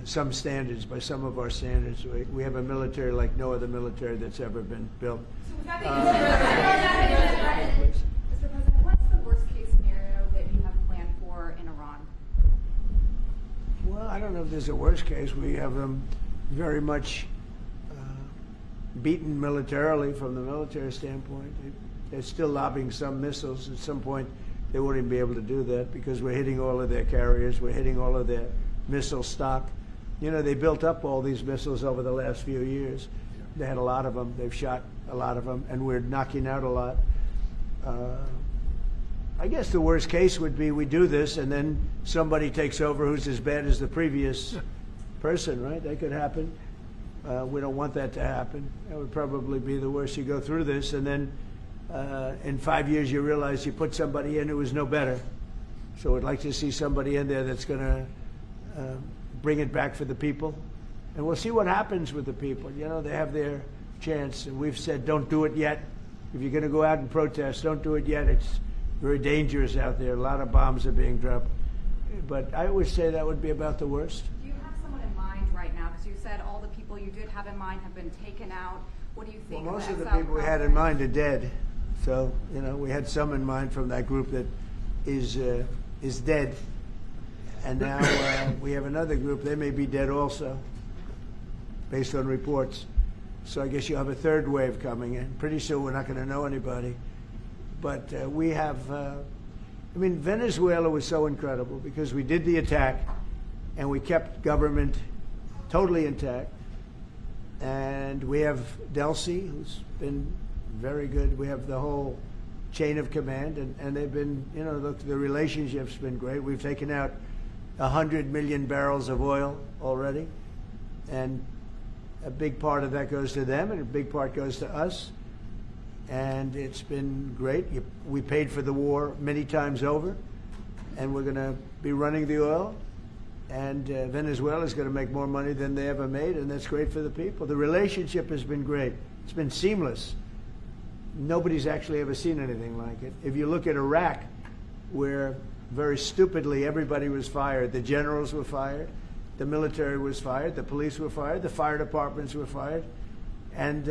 some standards, by some of our standards. We have a military like no other military that's ever been built. Mr. President, what's the worst case scenario that you have planned for in Iran? Well, I don't know if there's a worst case. We have them very much beaten militarily from the military standpoint. They're still lobbing some missiles. At some point, they won't even be able to do that because we're hitting all of their carriers. We're hitting all of their missile stock. You know, they built up all these missiles over the last few years. They had a lot of them. They've shot a lot of them, and we're knocking out a lot. I guess the worst case would be we do this, and then somebody takes over who's as bad as the previous person, right? That could happen. We don't want that to happen. That would probably be the worst. You go through this, and then in 5 years you realize you put somebody in who was no better. So I'd like to see somebody in there that's going to bring it back for the people. And we'll see what happens with the people. You know, they have their chance. And we've said, don't do it yet. If you're going to go out and protest, don't do it yet. It's very dangerous out there. A lot of bombs are being dropped. But I would say that would be about the worst. Do you have someone in mind right now? Because you said all the people you did have in mind have been taken out. What do you think? Well, most of the people we had in mind are dead. So, you know, we had some in mind from that group that is dead. And now we have another group. They may be dead also, based on reports. So I guess you have a third wave coming in. Pretty soon we're not going to know anybody. But we have, I mean, Venezuela was so incredible because we did the attack and we kept government totally intact. And we have Delcy, who's been very good. We have the whole chain of command, and they've been, you know, the relationship's been great. We've taken out 100 million barrels of oil already, and a big part of that goes to them, and a big part goes to us. And it's been great. We paid for the war many times over, and we're going to be running the oil. And Venezuela is going to make more money than they ever made, and that's great for the people. The relationship has been great. It's been seamless. Nobody's actually ever seen anything like it. If you look at Iraq, where very stupidly everybody was fired, the generals were fired, the military was fired, the police were fired, the fire departments were fired, and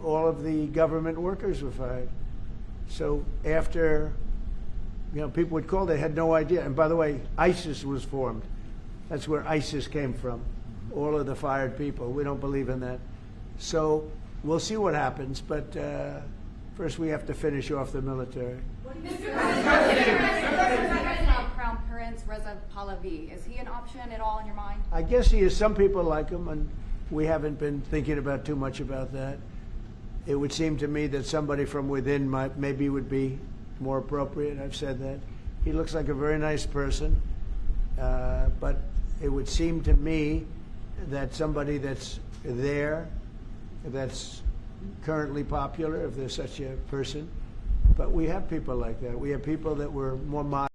all of the government workers were fired. So after, you know, people would call, they had no idea. And by the way, ISIS was formed. That's where ISIS came from, all of the fired people. We don't believe in that. So we'll see what happens, but first we have to finish off the military. What do you think? Crown Prince Reza Pahlavi, is he an option at all in your mind? I guess he is. Some people like him, and we haven't been thinking about too much about that. It would seem to me that somebody from within maybe would be more appropriate. I've said that. He looks like a very nice person, but it would seem to me that somebody that's there, that's currently popular, if there's such a person. But we have people like that. We have people that were more modern.